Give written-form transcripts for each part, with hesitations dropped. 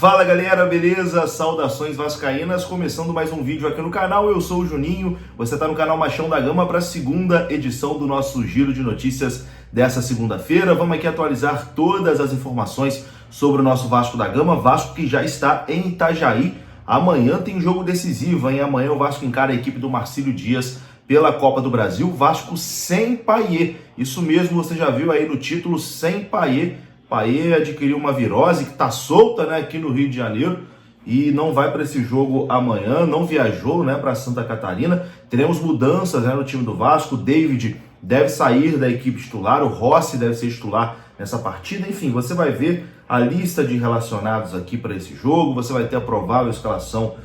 Fala galera, beleza? Saudações vascaínas, começando mais um vídeo aqui no canal. Eu sou o Juninho, você está no canal Machão da Gama para a segunda edição do nosso giro de notícias dessa segunda-feira. Vamos aqui atualizar todas as informações sobre o nosso Vasco da Gama. Vasco que já está em Itajaí. Amanhã tem jogo decisivo, hein? Amanhã o Vasco encara a equipe do Marcílio Dias pela Copa do Brasil. Vasco sem Payet. Isso mesmo, você já viu aí no título, sem Payet. Payet adquiriu uma virose que está solta, né, aqui no Rio de Janeiro e não vai para esse jogo amanhã, não viajou, né, para Santa Catarina. Teremos mudanças, né, no time do Vasco. O David deve sair da equipe titular, o Rossi deve ser titular nessa partida. Enfim, você vai ver a lista de relacionados aqui para esse jogo, você vai ter a provável escalação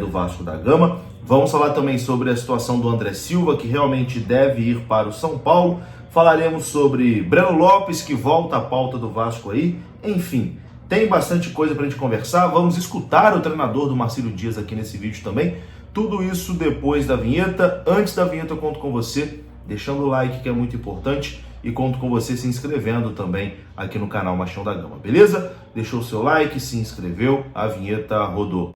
do Vasco da Gama. Vamos falar também sobre a situação do André Silva, que realmente deve ir para o São Paulo. Falaremos sobre Breno Lopes, que volta à pauta do Vasco aí. Enfim, tem bastante coisa para a gente conversar. Vamos escutar o treinador do Marcílio Dias aqui nesse vídeo também. Tudo isso depois da vinheta. Antes da vinheta eu conto com você, deixando o like, que é muito importante, e conto com você se inscrevendo também aqui no canal Machão da Gama, beleza? Deixou o seu like, se inscreveu, a vinheta rodou.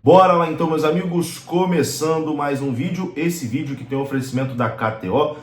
Bora lá então, meus amigos, começando mais um vídeo. Esse vídeo que tem oferecimento da KTO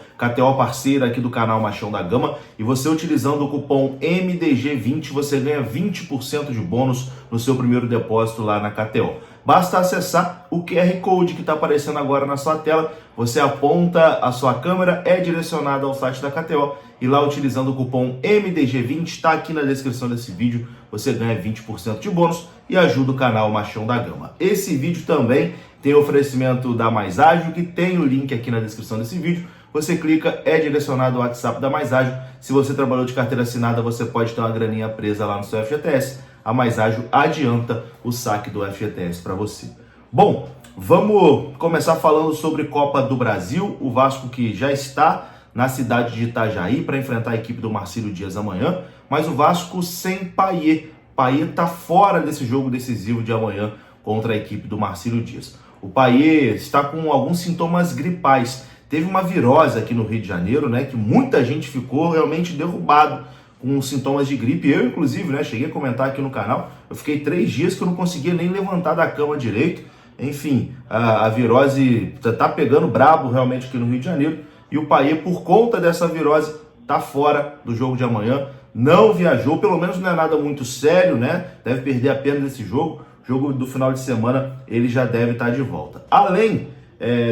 parceira aqui do canal Machão da Gama, e você utilizando o cupom MDG20 você ganha 20% de bônus no seu primeiro depósito lá na KTO. Basta acessar o QR Code que está aparecendo agora na sua tela, você aponta a sua câmera, é direcionada ao site da KTO, e lá utilizando o cupom MDG20, está aqui na descrição desse vídeo, você ganha 20% de bônus e ajuda o canal Machão da Gama. Esse vídeo também tem oferecimento da Mais Ágil, que tem o link aqui na descrição desse vídeo. Você clica, é direcionado ao WhatsApp da Mais Ágil. Se você trabalhou de carteira assinada, você pode ter uma graninha presa lá no seu FGTS. A Mais Ágil adianta o saque do FGTS para você. Bom, vamos começar falando sobre Copa do Brasil. O Vasco que já está na cidade de Itajaí para enfrentar a equipe do Marcílio Dias amanhã, mas o Vasco sem Payet. Payet está fora desse jogo decisivo de amanhã contra a equipe do Marcílio Dias. O Payet está com alguns sintomas gripais. Teve uma virose aqui no Rio de Janeiro, né, que muita gente ficou realmente derrubado com sintomas de gripe. Eu, inclusive, né, cheguei a comentar aqui no canal, eu fiquei 3 dias que eu não conseguia nem levantar da cama direito. Enfim, a virose está pegando brabo realmente aqui no Rio de Janeiro. E o Payet, por conta dessa virose, está fora do jogo de amanhã. Não viajou, pelo menos não é nada muito sério, né? Deve perder apenas esse jogo. Jogo do final de semana, ele já deve estar de volta. Além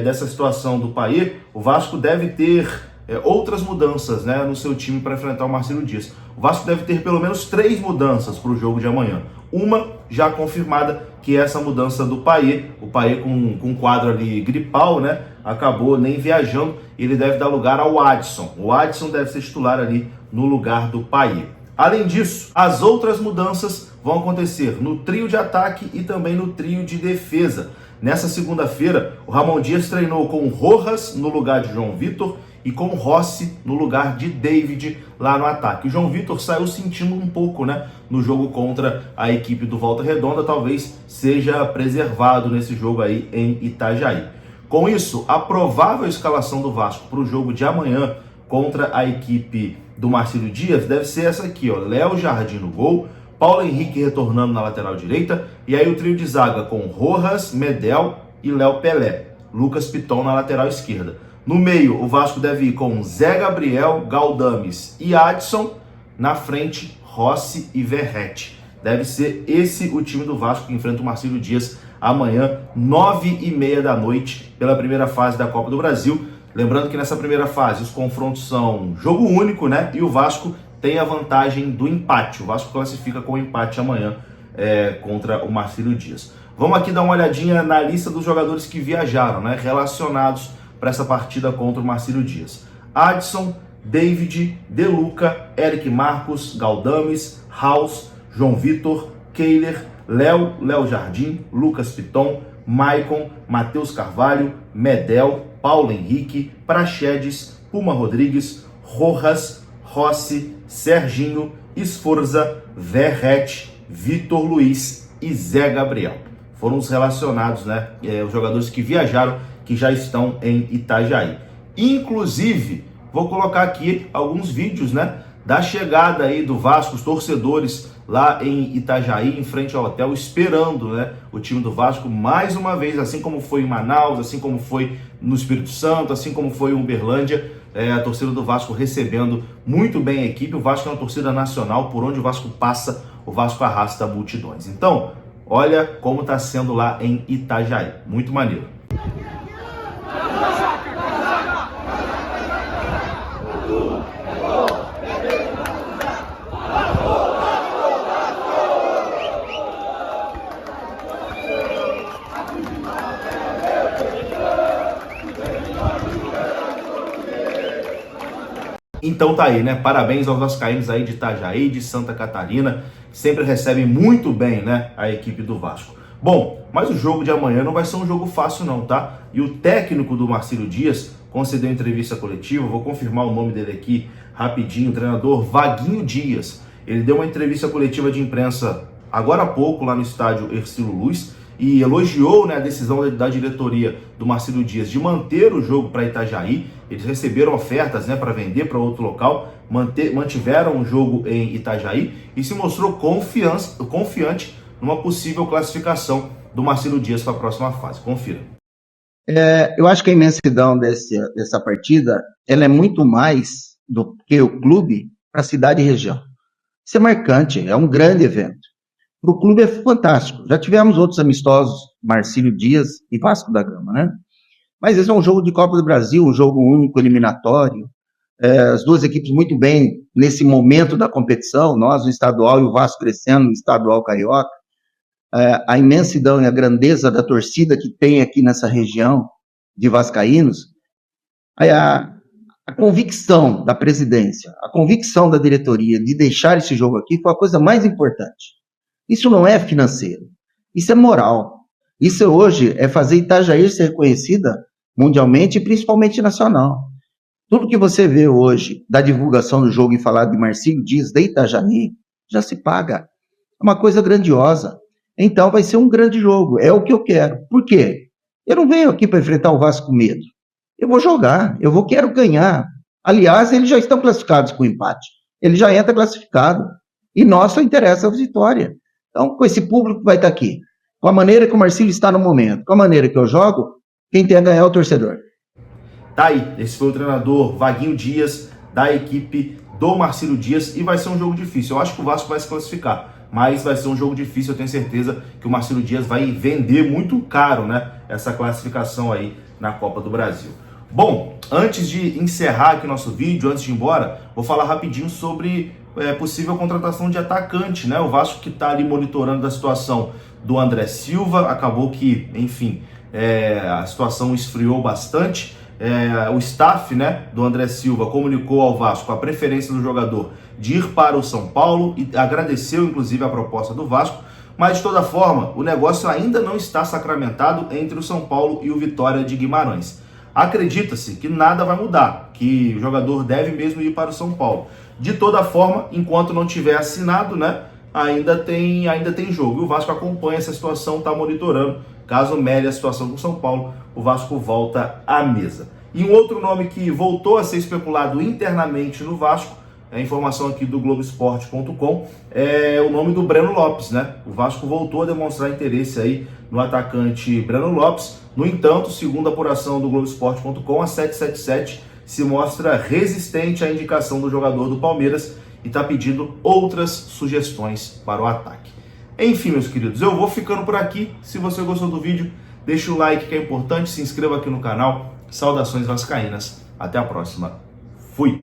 dessa situação do Payet, o Vasco deve ter outras mudanças, né, no seu time para enfrentar o Marcílio Dias. O Vasco deve ter pelo menos 3 mudanças para o jogo de amanhã. Uma já confirmada, que é essa mudança do Payet. O Payet com um quadro ali gripal, né, acabou nem viajando. Ele deve dar lugar ao Adson. O Adson deve ser titular ali no lugar do Payet. Além disso, as outras mudanças vão acontecer no trio de ataque e também no trio de defesa. Nessa segunda-feira, o Ramon Dias treinou com o Rojas no lugar de João Vitor e com o Rossi no lugar de David lá no ataque. O João Vitor saiu sentindo um pouco, né, no jogo contra a equipe do Volta Redonda, talvez seja preservado nesse jogo aí em Itajaí. Com isso, a provável escalação do Vasco para o jogo de amanhã contra a equipe do Marcílio Dias deve ser essa aqui, ó: Léo Jardim no gol, Paulo Henrique retornando na lateral direita, e aí o trio de zaga com Rojas, Medel e Léo Pelé, Lucas Piton na lateral esquerda. No meio, o Vasco deve ir com Zé Gabriel, Galdames e Adson, na frente Rossi e Verratti. Deve ser esse o time do Vasco que enfrenta o Marcílio Dias amanhã, 9h30 da noite, pela primeira fase da Copa do Brasil. Lembrando que nessa primeira fase os confrontos são jogo único, né? E o Vasco tem a vantagem do empate. O Vasco classifica com empate amanhã contra o Marcílio Dias. Vamos aqui dar uma olhadinha na lista dos jogadores que viajaram, né, relacionados para essa partida contra o Marcílio Dias. Adson, David, De Luca, Eric Marcos, Galdames, House, João Vitor, Keiler, Léo Jardim, Lucas Piton, Maicon, Matheus Carvalho, Medel, Paulo Henrique, Praxedes, Puma Rodrigues, Rojas, Rossi, Serginho, Esforza, Verratti, Vitor Luiz e Zé Gabriel. Foram os relacionados, né? Os jogadores que viajaram, que já estão em Itajaí. Inclusive, vou colocar aqui alguns vídeos, né, da chegada aí do Vasco, os torcedores lá em Itajaí, em frente ao hotel, esperando, né, o time do Vasco mais uma vez, assim como foi em Manaus, assim como foi no Espírito Santo, assim como foi em Uberlândia, a torcida do Vasco recebendo muito bem a equipe. O Vasco é uma torcida nacional, por onde o Vasco passa, o Vasco arrasta multidões. Então, olha como está sendo lá em Itajaí, muito maneiro. Então tá aí, né? Parabéns aos vascaínos aí de Itajaí, de Santa Catarina, que sempre recebem muito bem, né, a equipe do Vasco. Bom, mas o jogo de amanhã não vai ser um jogo fácil não, tá? E o técnico do Marcílio Dias concedeu entrevista coletiva, vou confirmar o nome dele aqui rapidinho, o treinador Vaguinho Dias. Ele deu uma entrevista coletiva de imprensa agora há pouco lá no estádio Hercílio Luz e elogiou, né, a decisão da diretoria do Marcílio Dias de manter o jogo para Itajaí. Eles receberam ofertas, né, para vender para outro local, mantiveram o jogo em Itajaí e se mostrou confiante numa possível classificação do Marcílio Dias para a próxima fase. Confira. Eu acho que a imensidão dessa partida ela é muito mais do que o clube para a cidade e região. Isso é marcante, é um grande evento. Para o clube é fantástico. Já tivemos outros amistosos, Marcílio Dias e Vasco da Gama, né? Mas esse é um jogo de Copa do Brasil, um jogo único, eliminatório. As duas equipes muito bem nesse momento da competição, nós no estadual e o Vasco crescendo no estadual carioca. A imensidão e a grandeza da torcida que tem aqui nessa região de vascaínos, a convicção da presidência, a convicção da diretoria de deixar esse jogo aqui foi a coisa mais importante. Isso não é financeiro, isso é moral. Isso hoje é fazer Itajaí ser reconhecida mundialmente e principalmente nacional. Tudo que você vê hoje da divulgação do jogo e falar de Marcílio Dias de Itajaí, já se paga. É uma coisa grandiosa. Então vai ser um grande jogo, é o que eu quero. Por quê? Eu não venho aqui para enfrentar o Vasco com medo. Eu vou jogar, quero ganhar. Aliás, eles já estão classificados com empate. Ele já entra classificado. E nós só interessa a vitória. Então, com esse público que vai estar aqui, com a maneira que o Marcílio está no momento, com a maneira que eu jogo, quem tem a ganhar é o torcedor. Tá aí, esse foi o treinador Vaguinho Dias, da equipe do Marcílio Dias, e vai ser um jogo difícil. Eu acho que o Vasco vai se classificar, mas vai ser um jogo difícil. Eu tenho certeza que o Marcílio Dias vai vender muito caro, né, essa classificação aí na Copa do Brasil. Bom, antes de encerrar aqui o nosso vídeo, antes de ir embora, vou falar rapidinho sobre possível contratação de atacante, né? O Vasco que está ali monitorando a situação do André Silva, acabou que, enfim, a situação esfriou bastante. O staff, né, do André Silva comunicou ao Vasco a preferência do jogador de ir para o São Paulo e agradeceu inclusive a proposta do Vasco, mas de toda forma o negócio ainda não está sacramentado entre o São Paulo e o Vitória de Guimarães. Acredita-se que nada vai mudar, que o jogador deve mesmo ir para o São Paulo. De toda forma, enquanto não tiver assinado, né, ainda tem jogo. E o Vasco acompanha essa situação, está monitorando. Caso melhore a situação com o São Paulo, o Vasco volta à mesa. E um outro nome que voltou a ser especulado internamente no Vasco, a informação aqui do Globoesporte.com, é o nome do Breno Lopes, né? O Vasco voltou a demonstrar interesse aí no atacante Breno Lopes. No entanto, segundo a apuração do Globoesporte.com, a 777 se mostra resistente à indicação do jogador do Palmeiras e está pedindo outras sugestões para o ataque. Enfim, meus queridos, eu vou ficando por aqui. Se você gostou do vídeo, deixa o like que é importante, se inscreva aqui no canal. Saudações vascaínas. Até a próxima. Fui!